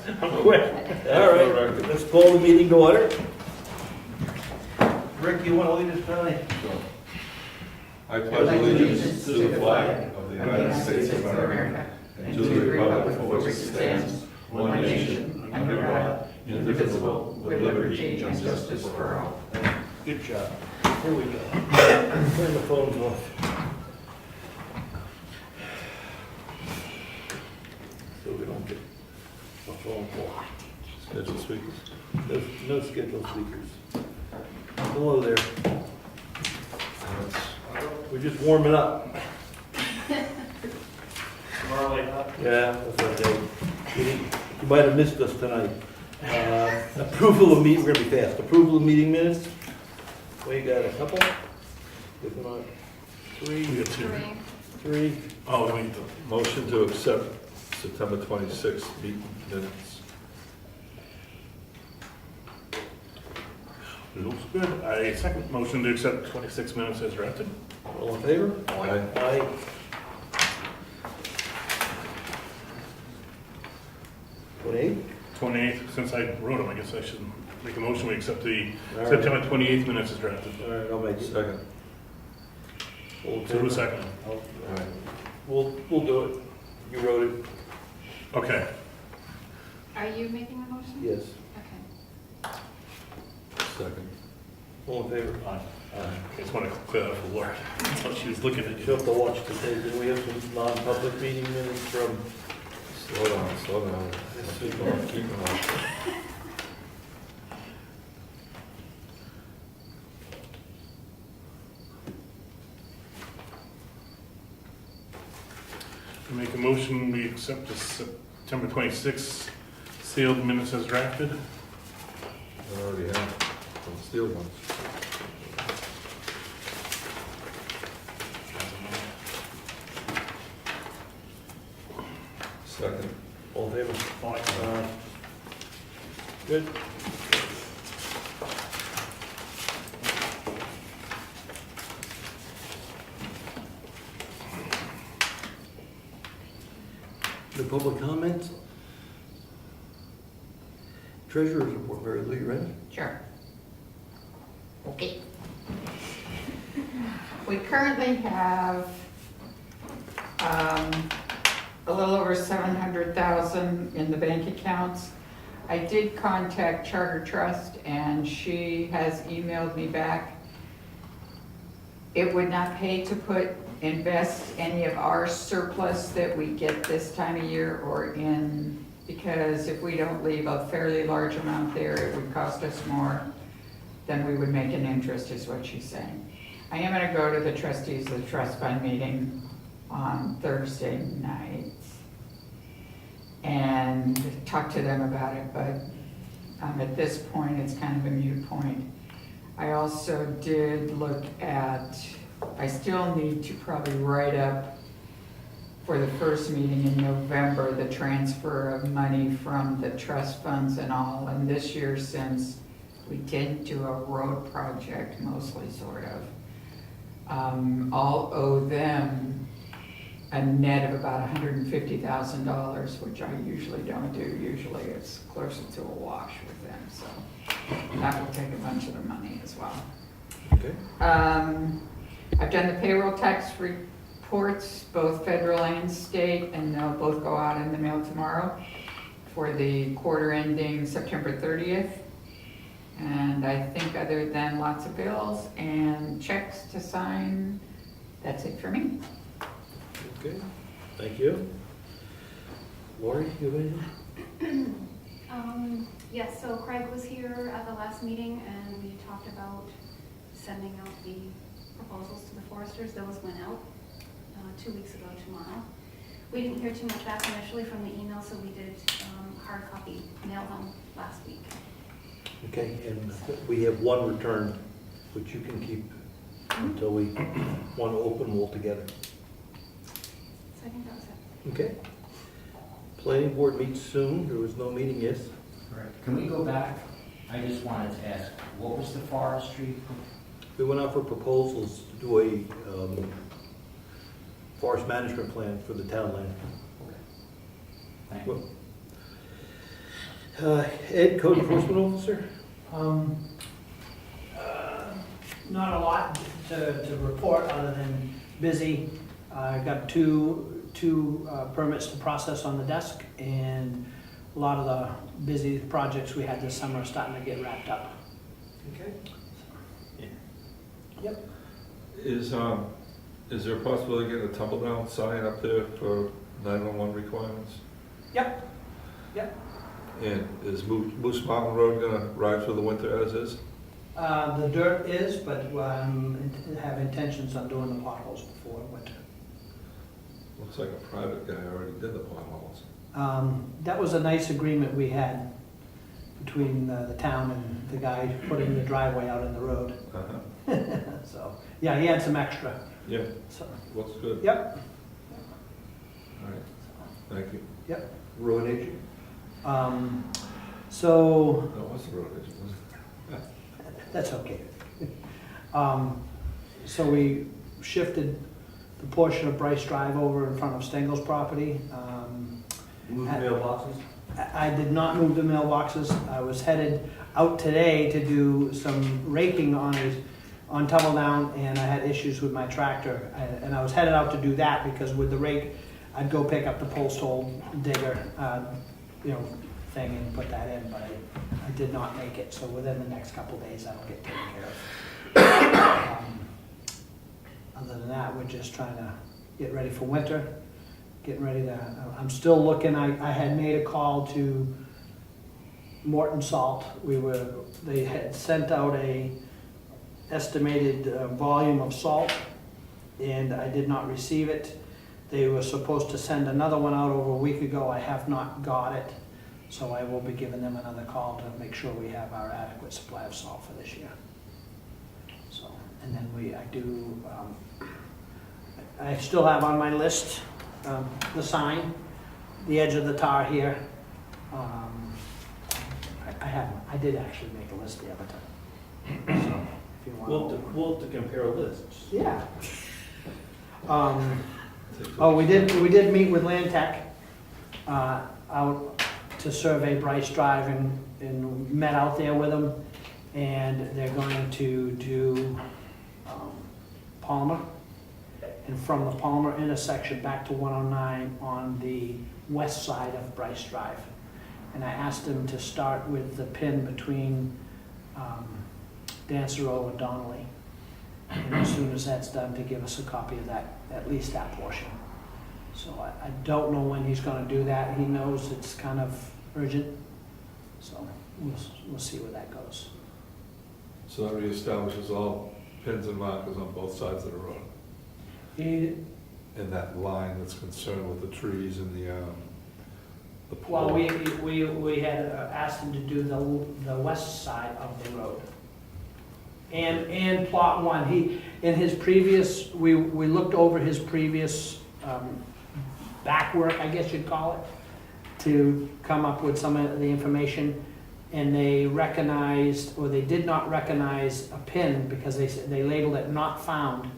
I'm quick. All right, let's call the meeting to order. Rick, you want to lead us tonight? I pledge allegiance to the flag of the United States of America and to the republic for which it stands, one nation, under God, indivisible, with liberty and justice for all. Good job. Here we go. Turn the phones off. So we don't get a phone call. Schedule speakers. No scheduled speakers. Hello there. We're just warming up. Yeah, that's okay. You might have missed us tonight. Approval of meeting, we're gonna be fast. Approval of meeting minutes. We got a couple. If not, three. We got two. Three. Oh, we need the motion to accept September 26th meeting minutes. Looks good. I second motion to accept 26 minutes as drafted. All in favor? Aye. Aye. 28? 28th, since I wrote them, I guess I should make a motion we accept the All right. September 28th minutes as drafted. All right, I'll make it. Second. All in So who's favor? second? Aye. We'll do it. You wrote it? Okay. Are you making a motion? Yes. Okay. Second. All in favor? I just want to clear that up for Laura. I thought she was looking at You you. have to watch the tape. Do we have some non-public meeting minutes from? Slow down, slow down. Keep on, keep on. I make a motion we accept the September 26th sealed minutes as drafted. I already have some steel ones. Second. All in favor? Aye. Good. The public comments? Treasurer's report, Mary Lou, you ready? Sure. Okay. We currently have a little over 700,000 in the bank accounts. I did contact Charter Trust and she has emailed me back. It would not pay to invest any of our surplus that we get this time of year or in, because if we don't leave a fairly large amount there, it would cost us more than we would make in interest, is what she's saying. I am gonna go to the trustees of the trust fund meeting on Thursday night and talk to them about it, but at this point, it's kind of a moot point. I also did look at, I still need to probably write up for the first meeting in November, the transfer of money from the trust funds and all. And this year, since we did do a road project, mostly sort of, I'll owe them a net of about $150,000, which I usually don't do. Usually it's closer to a wash with them, so that will take a bunch of the money as well. Okay. I've done the payroll tax reports, both federal and state, and they'll both go out in the mail tomorrow for the quarter ending September 30th. And I think other than lots of bills and checks to sign, that's it for me. Okay, thank you. Lori, you have anything? Yes, so Craig was here at the last meeting and we talked about sending out the proposals to the foresters. Those went out 2 weeks ago tomorrow. We didn't hear too much back initially from the email, so we did hard copy mail them last week. Okay, and we have one return, which you can keep until we want to open them all together. So I think that was it. Okay. Planning board meets soon. There was no meeting, yes? Correct. Can we go back? I just wanted to ask, what was the forestry? We went out for proposals to do a forest management plan for the town land. Thank you. Ed, Code Enforcement Officer? Um, Not a lot to report other than busy. I've got two permits to process on the desk, and a lot of the busy projects we had this summer are starting to get wrapped up. Okay. Yep. Is there a possibility of getting a tumble down sign up there for 911 requirements? Yep. Yep. And is Moose Mountain Road gonna ride through the winter as is? The dirt is, but have intentions on doing the potholes before winter. Looks like a private guy already did the potholes. That was a nice agreement we had between the town and the guy putting the driveway out in the road. Uh-huh. So, yeah, he had some extra, Yeah, so, looks good. yep, All right, thank you. yep. Road agent? So, That was the road agent, wasn't it? that's okay. So we shifted the portion of Bryce Drive over in front of Stengel's property. Move At- mailboxes? I did not move the mailboxes. I was headed out today to do some raking on Tumble Down, and I had issues with my tractor. And I was headed out to do that because with the rake, I'd go pick up the post hole digger, thing and put that in, but I did not make it. So within the next couple of days, that'll get taken care of. Other than that, we're just trying to get ready for winter. Getting ready to, I'm still looking, I had made a call to Morton Salt. They had sent out a estimated volume of salt, and I did not receive it. They were supposed to send another one out over a week ago. I have not got it, so I will be giving them another call to make sure we have our adequate supply of salt for this year. So, and then I still have on my list the sign, the edge of the tar here. I did actually make a list the other time. So, if you want. We'll have to compare lists. Yeah. We did meet with Land Tech out to survey Bryce Drive and met out there with them. And they're going to do Palmer. And from the Palmer intersection back to 109 on the west side of Bryce Drive. And I asked them to start with the pin between Dancereau and Donnelly. And as soon as that's done, to give us a copy of that, at least that portion. So I don't know when he's gonna do that. He knows it's kind of urgent. So we'll see where that goes. So that reestablishes all pins and markers on both sides of the road. And that line that's concerned with the trees and the Well, pole. we had asked him to do the west side of the road. And plot one, we looked over his previous back work, I guess you'd call it, to come up with some of the information. And they recognized, or they did not recognize a pin because they labeled it not found.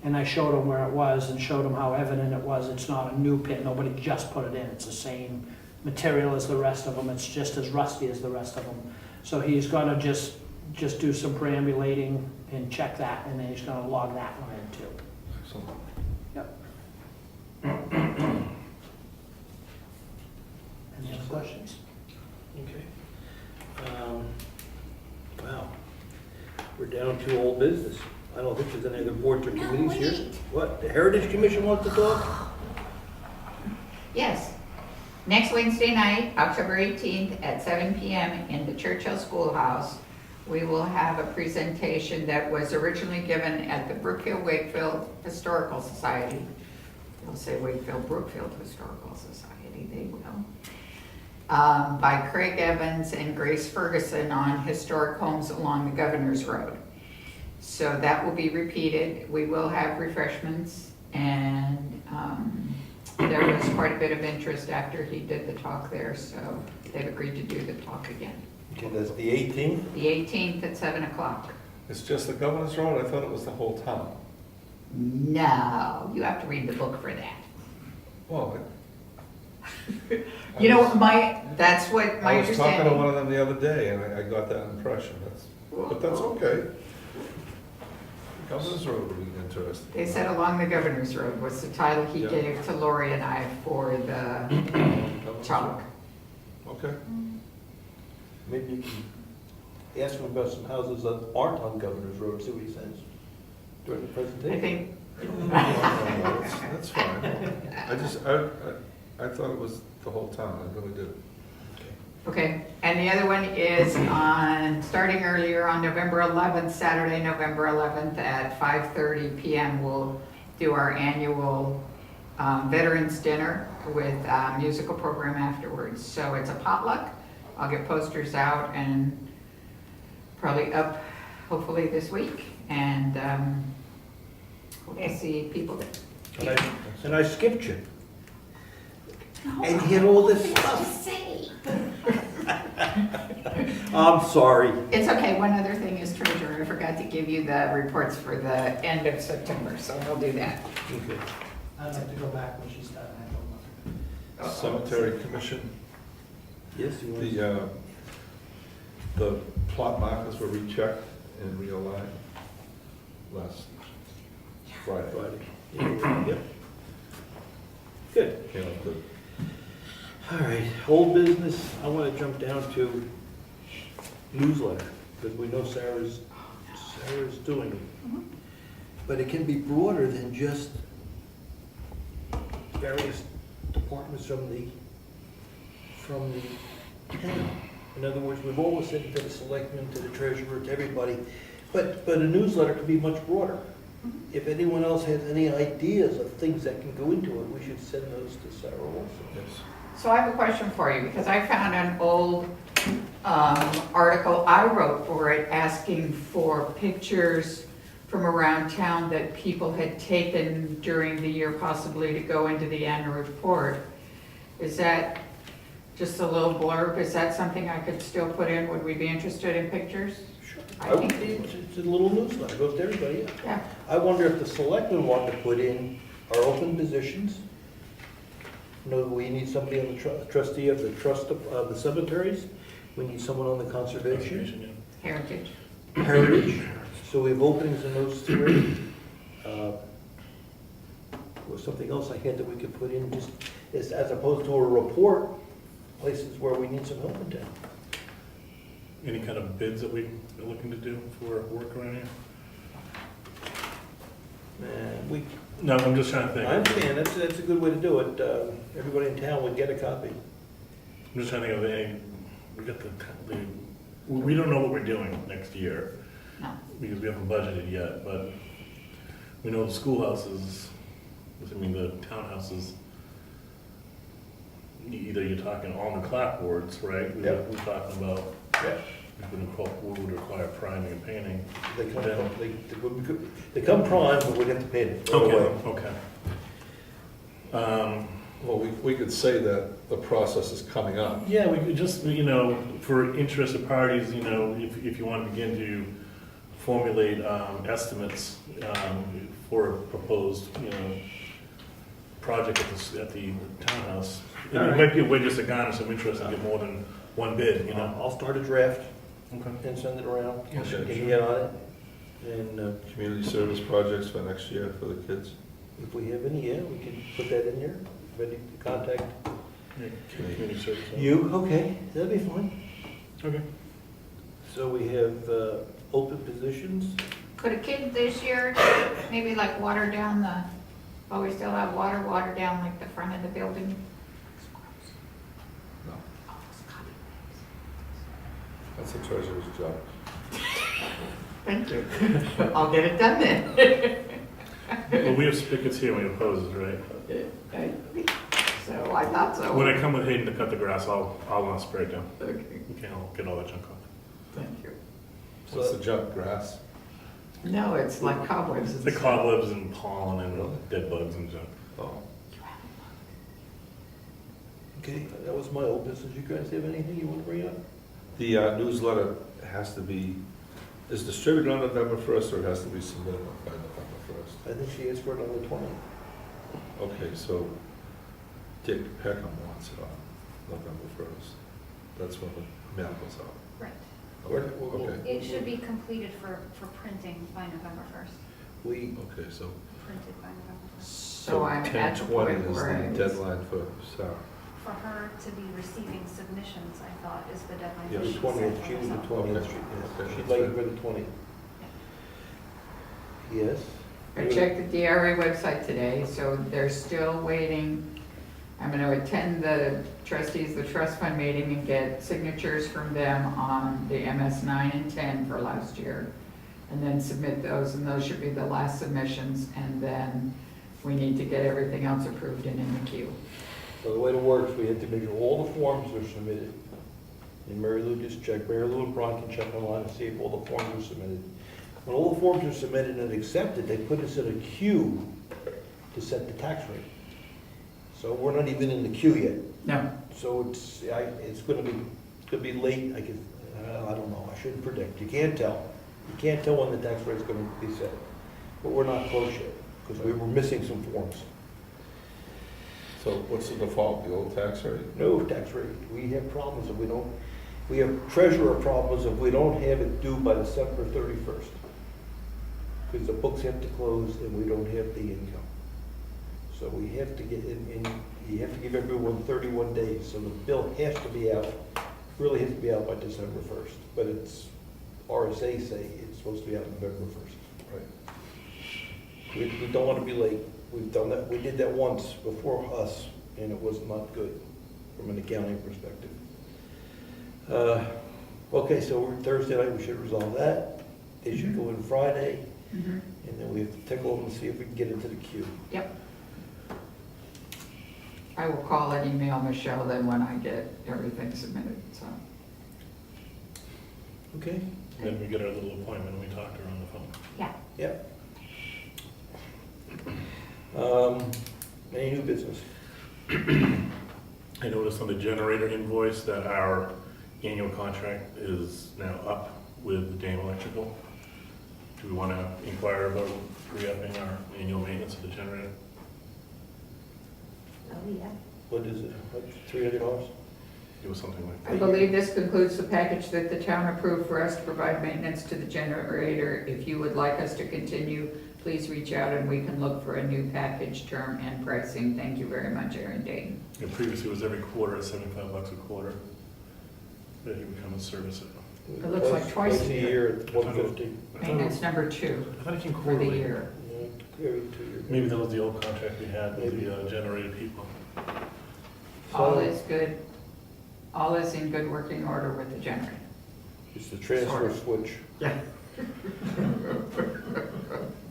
And I showed them where it was and showed them how evident it was. It's not a new pin, nobody just put it in. It's the same material as the rest of them. It's just as rusty as the rest of them. So he's gonna just do some perambulating and check that, and then he's gonna log that one in too. Excellent. Yep. Any other questions? Okay. Wow. We're down to old business. I don't think there's any other boards or committees here. What, the Heritage Commission wants to talk? Yes. Next Wednesday night, October 18th at 7 p.m. in the Churchill Schoolhouse, we will have a presentation that was originally given at the Brookfield Historical Society. They'll say Wakefield Brookfield Historical Society, they will. By Craig Evans and Grace Ferguson on historic homes along the Governor's Road. So that will be repeated. We will have refreshments, and there was quite a bit of interest after he did the talk there, so they've agreed to do the talk again. Okay, that's the 18th? The 18th at 7 o'clock. It's just the Governor's Road? I thought it was the whole town. No, you have to read the book for that. Well, You know, that's what my I was talking to understanding. one of them the other day, and I got that impression, but that's okay. Governor's Road would be interesting. They said along the Governor's Road was the title he Yeah. gave to Lori and I for the chalk. Okay. Maybe you can ask him about some houses that aren't on Governor's Road, see what he says during the I presentation. think, No, that's fine. I thought it was the whole town, I really did. okay, and the other one is starting earlier on November 11th, Saturday, November 11th at 5:30 PM. We'll do our annual Veterans Dinner with a musical program afterwards. So it's a potluck. I'll get posters out and probably up hopefully this week. And we'll see people. And I skipped you. And you had all this stuff. Say. I'm sorry. It's okay, one other thing is treasurer, I forgot to give you the reports for the end of September, so we'll do that. Okay. I'd like to go back when she's done. I don't know. Cemetery Commission, Yes, you want the plot markers were rechecked and realigned last Friday. Friday. Yep. Good. Came out good. All right, old business, I want to jump down to newsletter, because we know Sarah's doing it. But it can be broader than just various departments from the town. In other words, we've always said to the selectmen, to the treasurer, to everybody, but a newsletter can be much broader. If anyone else has any ideas of things that can go into it, we should send those to Sarah also. Yes. So I have a question for you, because I found an old article I wrote for it, asking for pictures from around town that people had taken during the year, possibly to go into the annual report. Is that just a little blurb? Is that something I could still put in? Would we be interested in pictures? Sure. I I would think- be, it's a little newsletter, goes to everybody, yeah. Yeah. I wonder if the selectmen want to put in our open positions. You know, we need somebody on the trustee of the trust of the cemeteries. We need someone on the conservation, Heritage. heritage. So we have openings in those three. Or something else I had that we could put in, just as opposed to a report, places where we need some help in town. Any kind of bids that we are looking to do for work around here? And No, I'm just trying to think. I understand, that's a good way to do it. Everybody in town would get a copy. I'm just trying to think of any, we don't know what we're doing next year, No. because we haven't budgeted yet, but we know the schoolhouses, the townhouses, either you're talking on the clapboards, right? Yeah. We're talking about, Yeah. we would require priming and painting. They come primed, but we'd have to paint it right away. Okay. Well, we could say that the process is coming up. Yeah, we could just, for interested parties, if you want to begin to formulate estimates for a proposed, project at the townhouse. All right. It might be a way just to garner some interest and get more than one bid, I'll start a draft Okay. and send it around, Yeah, get sure. get on it. And Community service projects for next year for the kids. if we have any, yeah, we can put that in there, ready to contact Yeah, community service. you. Okay, that'd be fine. Okay. So we have open positions. Could a kid this year maybe like water down we still have water down like the front of the building? No. That's the treasurer's job. Thank you. I'll get it done then. Well, we have spigots here, we have hoses, right? So I thought so. When I come with Hayden to cut the grass, I'll spray it down. Okay, Okay, I'll get all that junk off. thank you. What's the junk, grass? No, it's like cobwebs. It's the cobwebs and pollen and dead bugs and junk. Oh, Okay, that was my old business. You guys have anything you want to bring up? the newsletter has to be, is distributed on November 1st, or it has to be submitted by November 1st? I think she asked for it on the 20th. Okay, so Dick Peckham wants it on November 1st. That's when the map goes out. Right. Okay, It should be completed for printing by November 1st, We, okay, so printed by November 1st. So I'm at the 10/20 point is where I the was- deadline for Sarah. For her to be receiving submissions, I thought, is the deadline. Yeah, that the she 20th, set she for was the herself. 20th, Okay. she- Okay. she'd like it for the 20th. Yes? I checked the DRA website today, so they're still waiting. I'm gonna attend the trustees, the trust fund meeting and get signatures from them on the MS 9 and 10 for last year. And then submit those, and those should be the last submissions, and then we need to get everything else approved and in the queue. So the way it works, we have to make sure all the forms are submitted. And Mary Lou just checked, Mary Lou and Brian can check online and see if all the forms are submitted. When all the forms are submitted and accepted, they put us in a queue to set the tax rate. So we're not even in the queue yet. No, So it's gonna be late, I don't know, I shouldn't predict, you can't tell. You can't tell when the tax rate's gonna be set, but we're not close yet, because we were missing some forms. So what's the default, the old tax rate? No tax rate, we have problems if we don't, we have treasurer problems if we don't have it due by December 31st. Because the books have to close and we don't have the income. So we have to get in, you have to give everyone 31 days, so the bill has to be out, really has to be out by December 1st. But it's, RSA say it's supposed to be out November 1st. Right. We don't want to be late. We've done that, we did that once before us, and it was not good from an accounting perspective. Okay, so we're Thursday night, we should resolve that. They should go in Friday, mhm, and then we have to take over and see if we can get into the queue. yep. I will call and email Michelle then when I get everything submitted, so. Okay? Then we get our little appointment and we talk to her on the phone. Yeah. Yep. Any new business? I noticed on the generator invoice that our annual contract is now up with Dame Electrical. Do we want to inquire about re-upping our annual maintenance of the generator? Oh, yeah. What is it, $300? It was something like I that. believe this concludes the package that the town approved for us to provide maintenance to the generator. If you would like us to continue, please reach out and we can look for a new package term and pricing. Thank you very much, Aaron Dayton. And previously it was every quarter, $75 a quarter, that he would come and service it. It looks like twice a a year. year at $150. Maintenance number 2 I thought it came for the quarterly. year. Every 2 years. Maybe that was the old contract we had with the generator people. All is good. All is in good working order with the generator. It's the transfer switch. Yeah.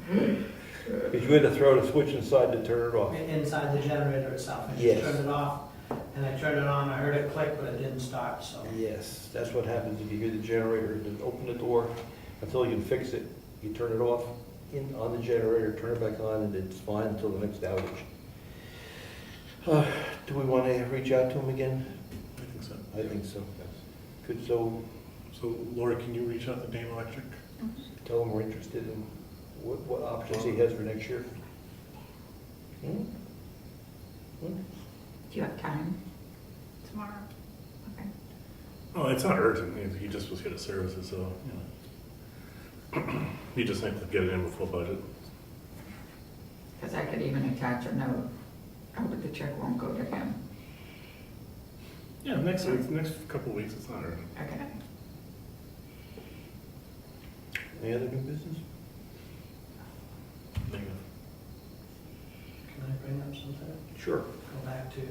Because you had to throw the switch inside to turn it off. Inside the generator itself. I just Yes. turned it off, and I turned it on, I heard it click, but it didn't start, so. Yes, that's what happens if you hear the generator, then open the door until you can fix it. You turn it off on the generator, turn it back on, and it's fine until the next outage. Do we want to reach out to him again? I think so. I think so. Could so So Laura, can you reach out to Dame Electric? tell him we're interested in what options he has for next year? Hmm? Hmm? Do you have time? Tomorrow. Okay. Oh, it's not urgent. He just was here to service it, so, you know. He just needs to get it in before budget. Because I could even attach a note. Oh, but the check won't go to him. Yeah, next week, next couple of weeks, it's not urgent. Okay. Any other new business? Negative. Can I bring up something? Sure. Go back to,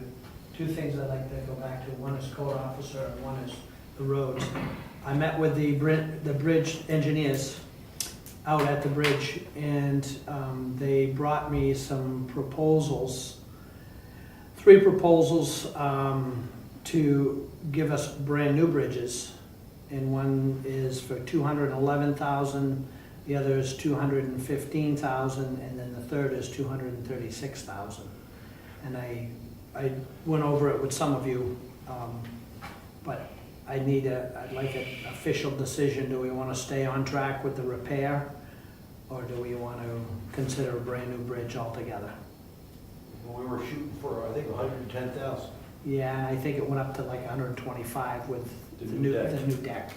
two things I'd like to go back to. One is code officer and one is the roads. I met with the bridge engineers out at the bridge, and they brought me some proposals, 3 proposals to give us brand new bridges. And one is for $211,000, the other is $215,000, and then the third is $236,000. And I went over it with some of you, but I'd like an official decision. Do we want to stay on track with the repair, or do we want to consider a brand new bridge altogether? We were shooting for, I think, 110,000. Yeah, and I think it went up to like 125 with The the new new, deck. the new deck.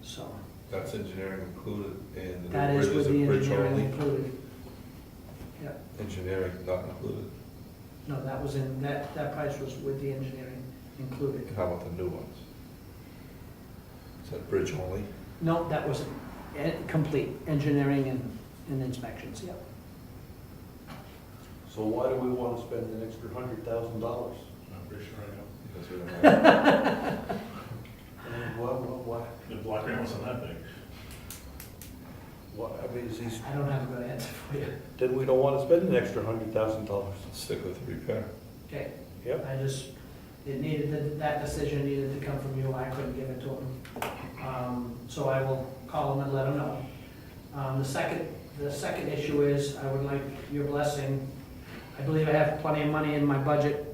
So, That's engineering included and. that is with the bridge engineering only. included. Yep, Engineering not included. no, that was in, that price was with the engineering included. How about the new ones? Is that bridge only? No, that was complete, engineering and inspections, yep. So why do we want to spend an extra $100,000? Not pretty sure I know. Because we don't have. Why? The block grant wasn't that big. I mean, is these, I don't have a good answer for you. then we don't want to spend an extra $100,000. Stick with the repair. Okay. Yep. I just, it needed, that decision needed to come from you, I couldn't give it to him. So I will call him and let him know. The second issue is, I would like your blessing. I believe I have plenty of money in my budget,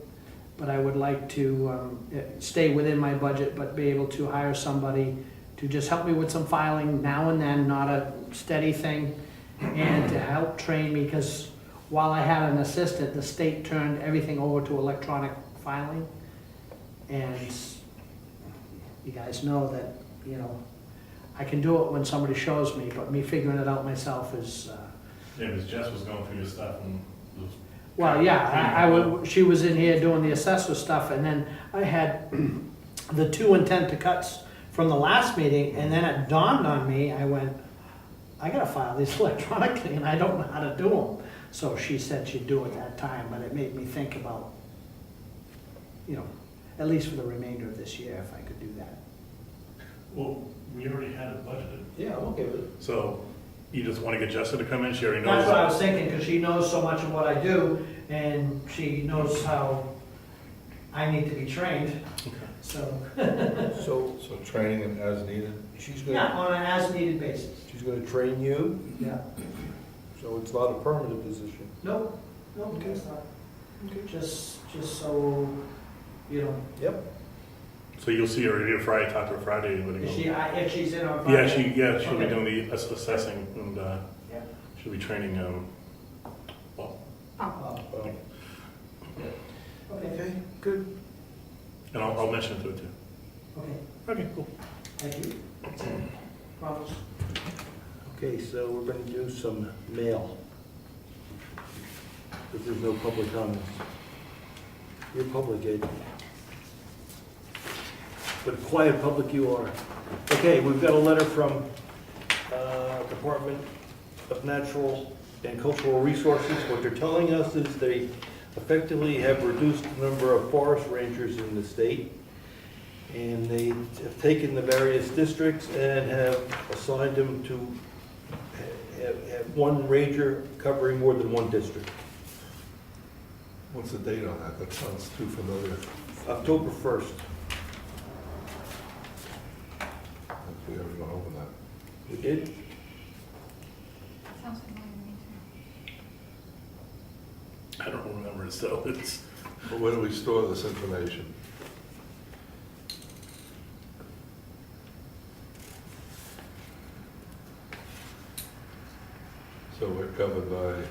but I would like to stay within my budget, but be able to hire somebody to just help me with some filing now and then, not a steady thing, and to help train me, because while I had an assistant, the state turned everything over to electronic filing. And you guys know that, you know, I can do it when somebody shows me, but me figuring it out myself is, Yeah, because Jess was going through your stuff and it was. well, yeah, she was in here doing the assessor stuff, and then I had the 2 intent to cuts from the last meeting, and then it dawned on me, I went, I gotta file these electronically, and I don't know how to do them. So she said she'd do it that time, but it made me think about, you know, at least for the remainder of this year, if I could do that. Well, we already had it budgeted. Yeah, I'm okay with it. So you just want to get Jessica to come in? She already knows. That's what I was thinking, because she knows so much of what I do, and she knows how I need to be trained, Okay. so, So training and as needed? She's yeah, gonna, on an as-needed basis. she's gonna train you, Yeah. so it's not a permanent position. No, it's not. Just so, you know, Yep. So you'll see her here Friday, talk to her Friday. When it if goes. if she's in on Yeah, Friday. she'll be Okay. doing the assessing and Yeah. she'll be training, well, Oh, Well, okay, good. and I'll mention it to her too. okay, Okay, cool. thank you. Promise. Okay, so we're gonna do some mail. If there's no public comments. You're public, Ed. But quiet public you are. Okay, we've got a letter from Department of Natural and Cultural Resources. What they're telling us is they effectively have reduced the number of forest rangers in the state. And they have taken the various districts and have assigned them to have one ranger covering more than one district. What's the date on that? That sounds too familiar. October 1st. If we ever gone over that. We did? Sounds familiar to me too. I don't remember it, so it's, But where do we store this information? So we're covered by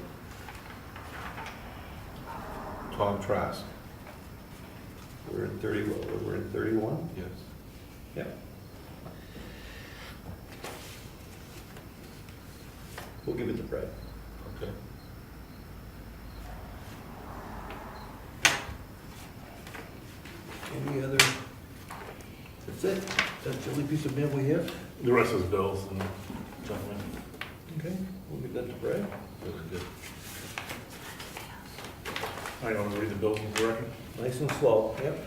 Tom Trask. We're in 31. We're in 31? Yes. Yep. We'll give it to Brad. Okay. Any other? That's it? That's the only piece of mail we have? the rest is bills and gentlemen. Okay, we'll give that to Brad. Really good. I don't read the bills into the record. Nice and slow, yep.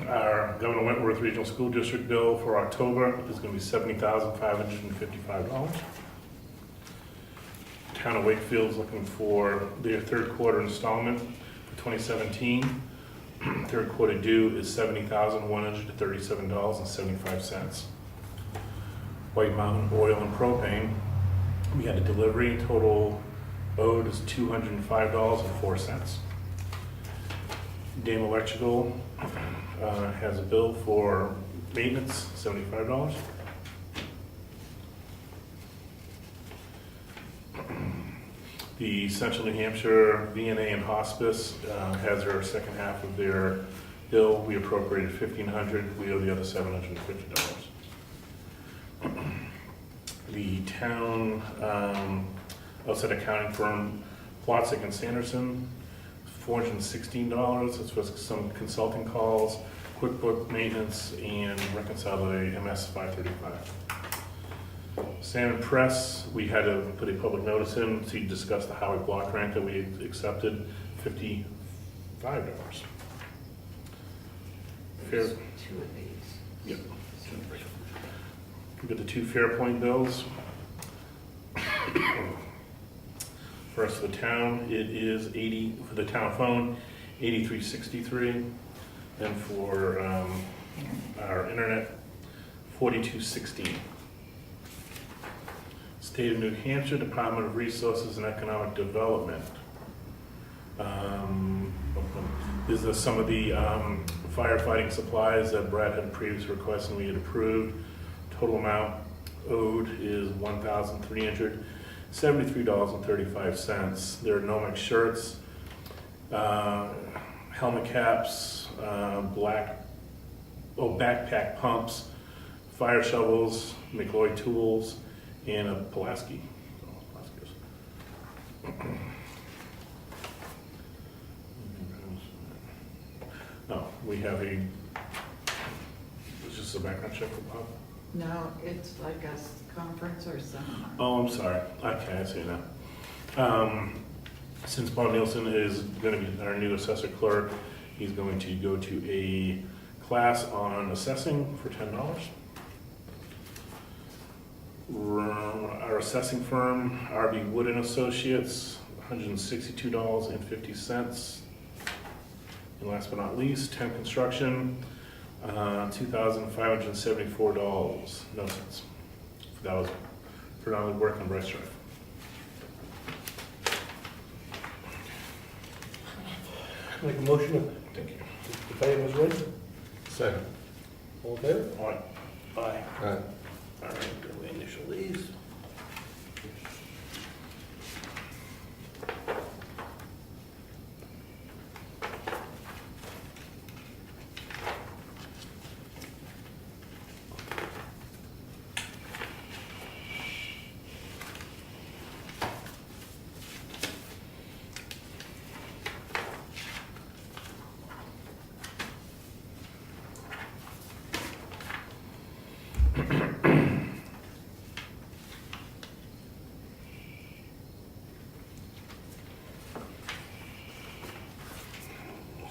Our Governor Wentworth Regional School District bill for October is going to be $70,555. Town of Wakefield's looking for their third quarter installment for 2017. Third quarter due is $70,137.75. White Mountain Oil and Propane, we had a delivery, total owed is $205.04. Dame Electrical has a bill for maintenance, $75. The Central New Hampshire VNA and Hospice has their second half of their bill. We appropriated $1,500. We owe the other $750. The town outside accounting firm Plotzik and Sanderson, $416. That's for some consulting calls, QuickBook maintenance, and reconcile the MS 535. Salmon Press, we had to put a public notice in to discuss the highway block grant that we accepted, $55. Fair, Two of these. yep. We got the two Fairpoint bills. First for the town, it is 80, for the town phone, 8363, and for our internet, 4216. State of New Hampshire Department of Resources and Economic Development. These are some of the firefighting supplies that Brad had previously requested and we had approved. Total amount owed is $1,373.35. There are Nomex shirts, helmet caps, backpack pumps, fire shovels, McLoy tools, and a Pulaski. No, we have it's just a background check for Bob. No, it's like a conference or seminar. Oh, I'm sorry. Okay, I see now. Since Bob Nielsen is going to be our new assessor clerk, he's going to go to a class on assessing for $10. Our assessing firm, RB Wood and Associates, $162.50. And last but not least, Temp Construction, $2,574. No cents. That was predominantly work on Bryce Drive. Make a motion Thank you. to pay him as read. Second. All in favor? Aye. Aye. Aye. All right, do we initial these?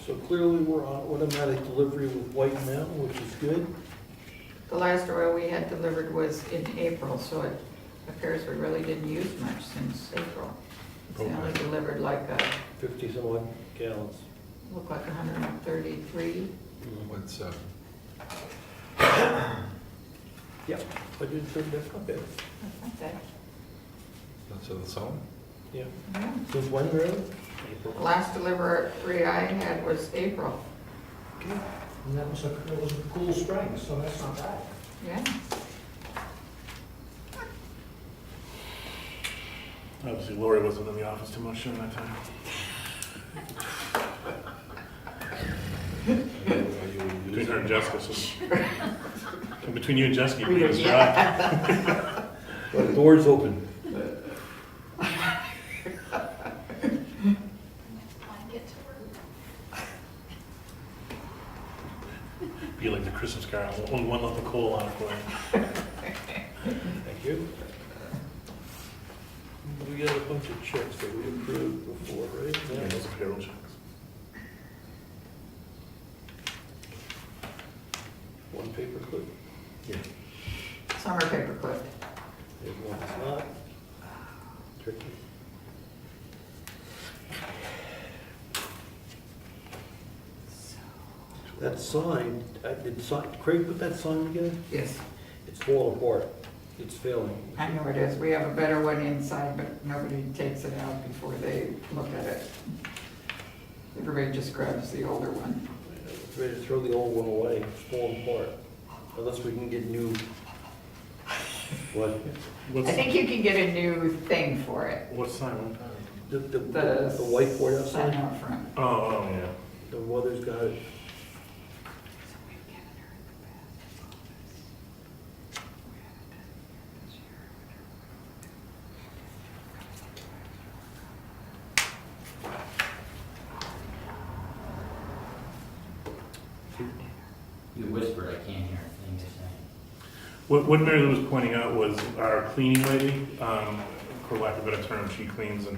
So clearly we're on automatic delivery with White Mountain, which is good. The last oil we had delivered was in April, so it appears we really didn't use much since April. They only delivered like 50 some odd gallons. looked like 133. What's, Yep. But it's not bad. That's not bad. that's the song? Yeah. Yeah. Since when, really? April. Last delivery I had was April. And that was a cool spring, so that's not bad. Yeah. Obviously Lori wasn't in the office too much during that time. Between her and Jessica, so between you and Jessica, you can drive. Well, the door's open. Get to work. Be like the Christmas carol, only one left the coal on it for you. Thank you. We got a bunch of checks that we approved before, right? Yeah, those are payroll checks. One paper clip. Yeah. Summer paper clip. There's one that's not. Tricky. That sign, Craig put that sign together? Yes, It's falling apart. It's failing. I know it is. We have a better one inside, but nobody takes it out before they look at it. Everybody just grabs the older one. It's ready to throw the old one away. It's falling apart. Unless we can get new. What? I think you can get a new thing for it. What sign? The The whiteboard sign outside, out front. Oh, yeah. the weather's got it. You whispered, I can't hear a thing you're saying. What Mary Lou was pointing out was our cleaning lady, for lack of a better term, she cleans and,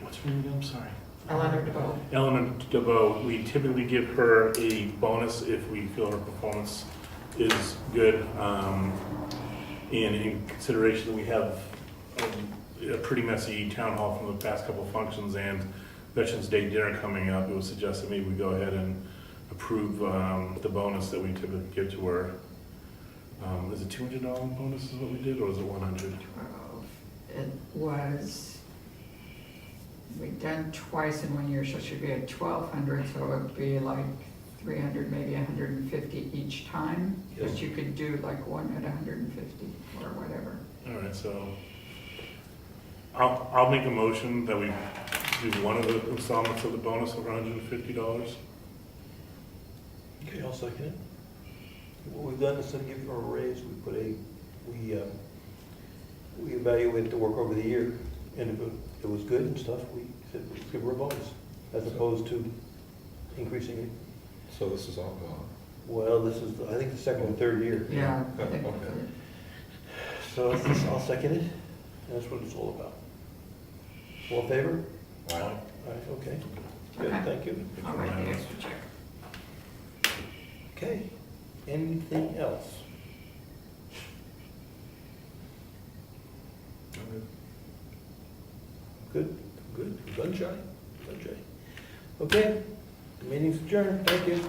what's her name again? I'm sorry. Eleanor DeVoe. Eleanor DeVoe, we typically give her a bonus if we feel her performance is good. And in consideration that we have a pretty messy town hall from the past couple of functions and Veterans Day dinner coming up, it was suggested maybe we go ahead and approve the bonus that we typically give to her. Is it $200 bonus is what we did, or was it 100? It was, we've done twice in 1 year, so it should be at 1,200, so it would be like 300, maybe 150 each time. But Yes. you could do like one at 150 or whatever. All right, so I'll make a motion that we do one of the installments of the bonus of $150. Okay, I'll second it. What we've done, instead of giving her a raise, we evaluated the work over the year, and if it was good and stuff, we said we'd give her a bonus, as opposed to increasing it. So this is all gone. Well, this is, I think, the second or third year. Yeah, I Okay. think. So I'll second it, and that's what it's all about. All in favor? Aye. All right, okay. Good, Okay. thank you. I'll write the extra check. Okay, anything else? Good, gun shy. Okay, the meeting's adjourned, thank you.